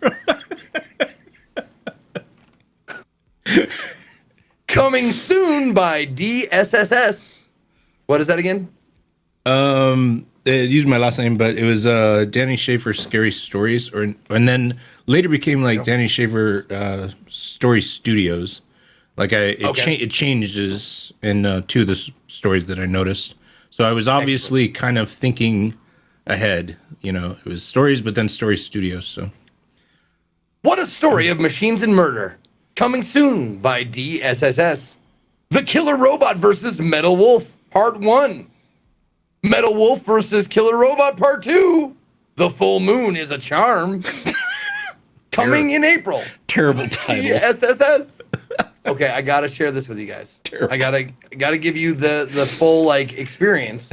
Coming soon by DSSS. What is that again? It used my last name, but it was Danny Schaefer Scary Stories, and then later became like Danny Schaefer Story Studios. Like it changes in 2 of the stories that I noticed. So I was obviously kind of thinking ahead. You know, it was stories, but then Story Studios. So, what a story of machines and murder. Coming soon by DSSS. The Killer Robot versus Metal Wolf, Part 1. Metal Wolf versus Killer Robot, Part 2. The Full Moon is a Charm. Coming in April. Terrible title. DSSS. Okay, I gotta share this with you guys. Terrible. I gotta give you the full like experience.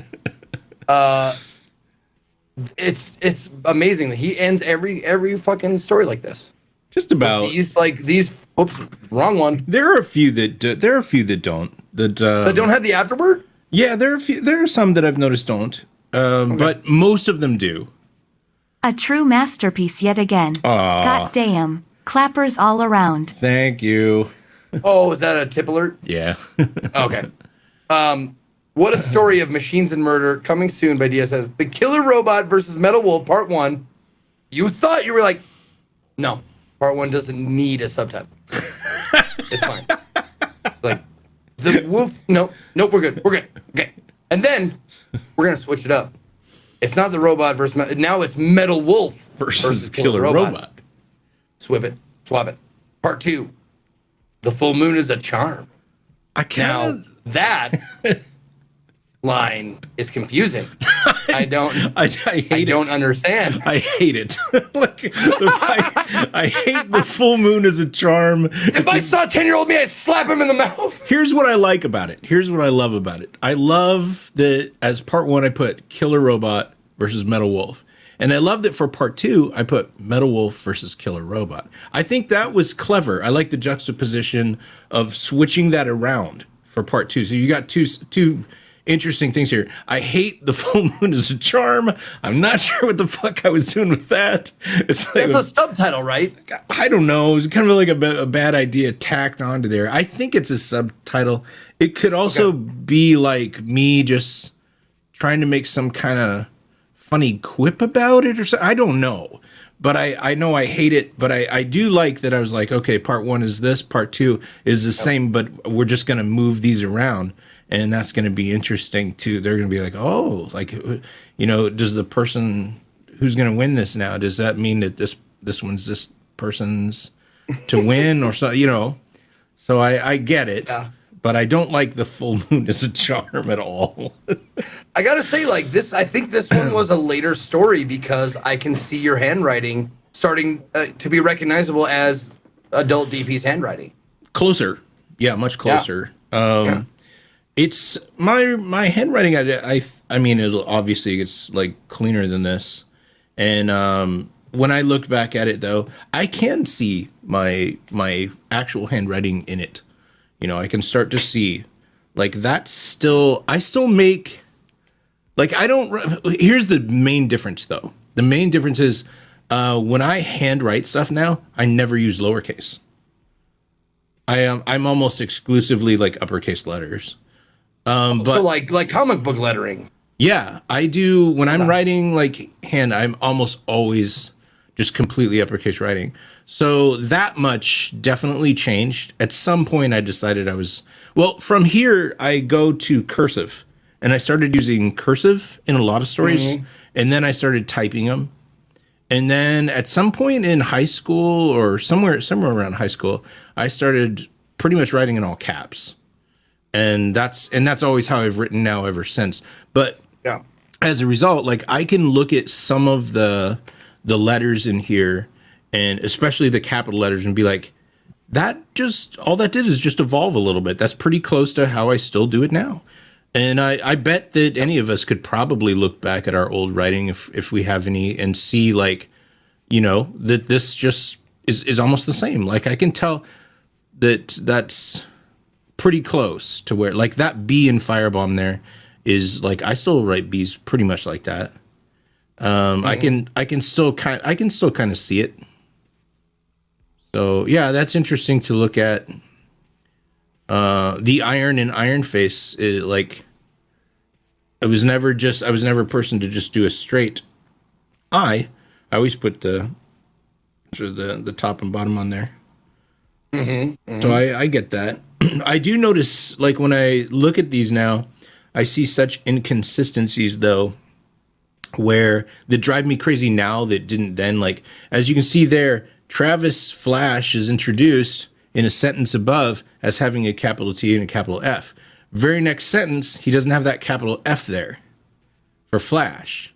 it's amazing that he ends every fucking story like this. Just about these. Oops, wrong one. There are a few that don't. That don't have the afterword. Yeah, there are some that I've noticed don't. Okay. But most of them do. A true masterpiece yet again. God damn. Clappers all around. Thank you. Oh, is that a tip alert? Yeah. Okay. What a story of machines and murder, coming soon by DSS. The Killer Robot versus Metal Wolf, Part 1. You thought you were like, no, Part 1 doesn't need a subtitle. It's fine. Like, the wolf, nope, we're good. Okay. And then we're going to switch it up. It's not the robot versus now it's Metal Wolf versus Killer Robot. Swap it. Part 2. The full moon is a charm. Now that line is confusing. I don't understand. I hate it. I hate the full moon as a charm. If I saw 10-year-old me, I'd slap him in the mouth. Here's what I like about it. Here's what I love about it. I love that as Part 1, I put Killer Robot versus Metal Wolf. And I love that for Part 2, I put Metal Wolf versus Killer Robot. I think that was clever. I like the juxtaposition of switching that around for Part 2. So you got two interesting things here. I hate the full moon as a charm. I'm not sure what the fuck I was doing with that. It's like, that's a subtitle, right? I don't know. It's kind of like a bad idea tacked onto there. I think it's a subtitle. It could also be like me just trying to make some kind of funny quip about it or something. I don't know. But I know I hate it, but I do like that I was like, okay, Part 1 is this, Part 2 is the same, but we're just going to move these around. And that's going to be interesting too. They're going to be like, oh, like, you know, does the person who's going to win this now, does that mean that this one's this person's to win or so, you know? So I get it, but I don't like the full moon as a charm at all. I got to say, like this, I think this one was a later story because I can see your handwriting starting to be recognizable as adult DP's handwriting. Closer. Yeah, much closer. Yeah. It's my handwriting. I mean, it's like cleaner than this. And when I looked back at it, though, I can see my actual handwriting in it. You know, I can start to see like that's still. I still make like I don't. Here's the main difference, though. The main difference is when I handwrite stuff now, I never use lowercase. I'm almost exclusively like uppercase letters. But so like comic book lettering. Yeah, I do when I'm writing like hand, I'm almost always just completely uppercase writing. So that much definitely changed. At some point I decided from here I go to cursive and I started using cursive in a lot of stories and then I started typing them. And then at some point in high school or somewhere around high school, I started pretty much writing in all caps. And that's always how I've written now ever since. But as a result, like I can look at some of the letters in here, and especially the capital letters, and be like, all that did is just evolve a little bit. That's pretty close to how I still do it now. And I bet that any of us could probably look back at our old writing if we have any and see like, you know, that this just is almost the same. Like I can tell that's pretty close to where like that B in Firebomb there is like I still write B's pretty much like that. I can still kind of see it. So yeah, that's interesting to look at. The Iron and Ironface like I was never a person to just do a straight I always put the top and bottom on there. So I get that. I do notice, like, when I look at these now, I see such inconsistencies, though, where that drive me crazy now that didn't then. Like, as you can see there, Travis Flash is introduced in a sentence above as having a capital T and a capital F. Very next sentence, he doesn't have that capital F there for Flash.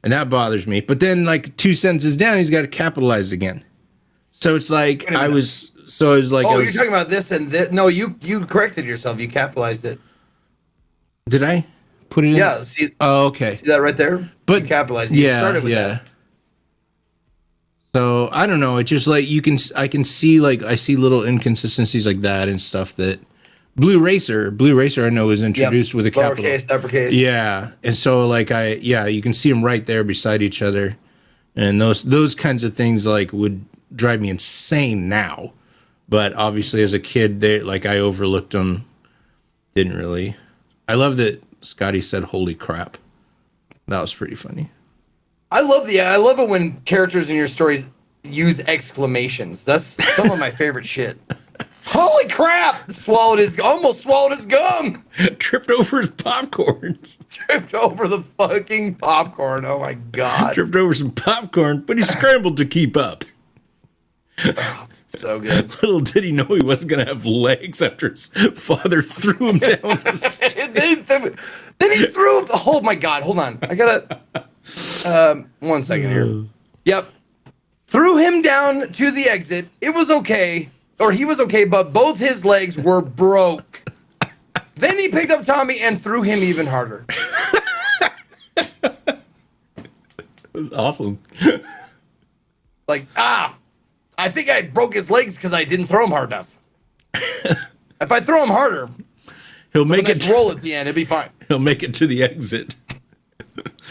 And that bothers me. But then, like, 2 sentences down, he's got it capitalized again. So it's like, I was like... Oh, you're talking about this and this. No, you corrected yourself. You capitalized it. Did I? put it in? Yeah. See. Oh, okay. See that right there? But you capitalized. You started with that. So I don't know. It's just like I can see like I see little inconsistencies like that and stuff that Blue Racer I know is introduced with a capital. Lowercase, uppercase. Yeah, and so like you can see them right there beside each other, and those kinds of things like would drive me insane now, but obviously as a kid I overlooked them. Didn't really. I love that Scotty said "Holy crap." That was pretty funny. I love it when characters in your stories use exclamations. That's some of my favorite shit. Holy crap! Almost swallowed his gum. Tripped over his popcorn. Tripped over the fucking popcorn. Oh my god. Tripped over some popcorn, but he scrambled to keep up. Oh, so good. Little did he know he wasn't going to have legs after his father threw him down the stairs. Then he threw him. Oh my god, hold on. I gotta 1 second here. Yep. Threw him down to the exit. It was okay. Or he was okay, but both his legs were broke. Then he picked up Tommy and threw him even harder. It was awesome. Like, I think I broke his legs because I didn't throw him hard enough. If I throw him harder, he'll make it roll at the end. It'll be fine. He'll make it to the exit.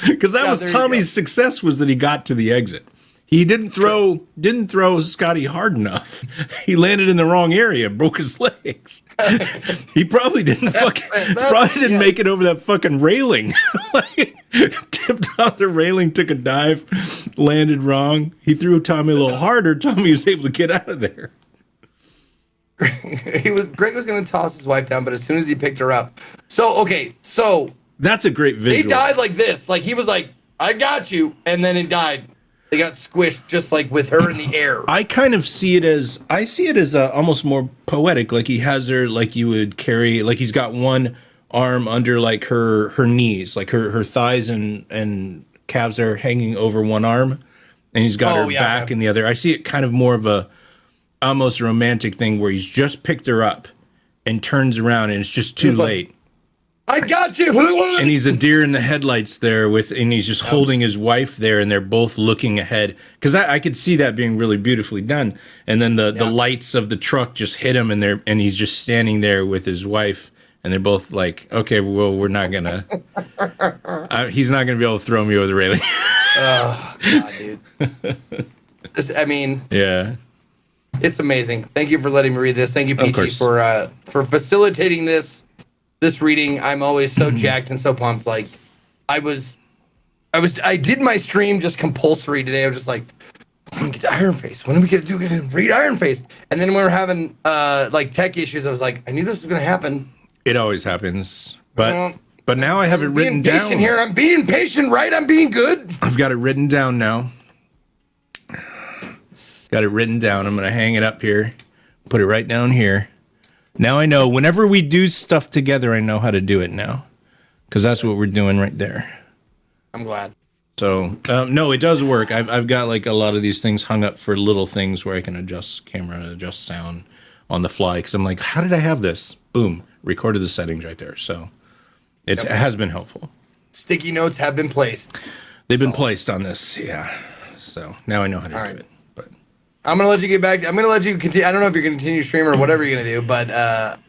Because that was Tommy's success, was that he got to the exit. He didn't throw Scotty hard enough. He landed in the wrong area, broke his legs. He probably didn't make it over that fucking railing. Tipped off the railing, took a dive, landed wrong. He threw Tommy a little harder. Tommy was able to get out of there. Greg was going to toss his wife down, but as soon as he picked her up. So that's a great visual. They died like this. Like he was like, I got you. And then it died. They got squished just like with her in the air. I kind of see it as almost more poetic. Like he has her, like you would carry, like he's got one arm under like her knees, like her thighs and calves are hanging over one arm, and he's got her back in the other. I see it kind of more of a almost romantic thing where he's just picked her up and turns around and it's just too late. I got you. And he's a deer in the headlights there and he's just holding his wife there, and they're both looking ahead. Because I could see that being really beautifully done. And then the lights of the truck just hit him, and he's just standing there with his wife, and they're both like, okay, well, we're not gonna. He's not gonna be able to throw me over the railing. Oh god, dude. Yeah. It's amazing. Thank you for letting me read this. Thank you, Peachy, for facilitating this reading. I'm always so jacked and so pumped. Like I did my stream just compulsory today. I was just like, when we get to Ironface, when are we gonna read Ironface? And then when we were having like tech issues, I was like, I knew this was gonna happen. It always happens. But now I have it written down. Patient here. I'm being patient, right? I'm being good. I've got it written down now. Got it written down. I'm gonna hang it up here. Put it right down here. Now I know whenever we do stuff together, I know how to do it now, because that's what we're doing right there. I'm glad. So no, it does work. I've got like a lot of these things hung up for little things where I can adjust camera, adjust sound on the fly. Because I'm like, how did I have this? Boom, recorded the settings right there. So it has been helpful. Sticky notes have been placed. They've been placed on this, yeah. So now I know how to do it. I'm going to let you get back. I'm going to let you continue. I don't know if you're going to continue streaming or whatever you're going to do, but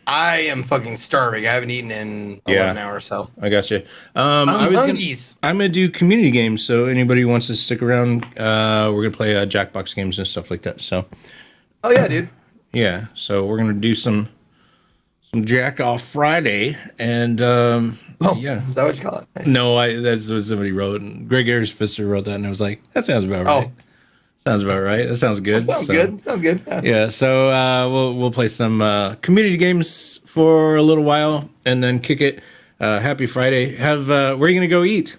I am fucking starving. I haven't eaten in 11 hours, so. I got you. I'm going to do community games, so anybody who wants to stick around, we're going to play Jackbox games and stuff like that, so. Oh, yeah, dude. Yeah, so we're going to do some Jack Off Friday, and yeah. Is that what you call it? Nice. No, that's what somebody wrote, and Greg Ayers Pfister wrote that, and I was like, that sounds about right. Oh. Sounds about right. That sounds good. Sounds good. Yeah. So we'll play some community games for a little while and then kick it. Happy Friday. Where are you gonna go eat?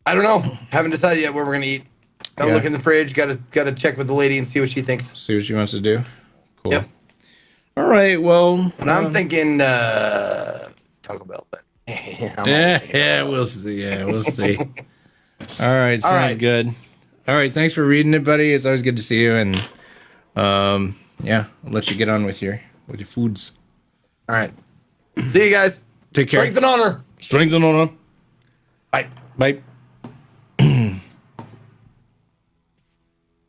I don't know. Haven't decided yet where we're gonna eat. Gotta look in the fridge. Gotta check with the lady and see what she thinks. See what she wants to do. Cool. Yep. All right. Well, and I'm thinking Taco Bell. But we'll see. Yeah, we'll see. All right. Sounds good. All right, thanks for reading it, buddy. It's always good to see you, and yeah, I'll let you get on with your foods. All right, see you guys. Take care. Strength and honor. Strength and honor. Bye. Bye.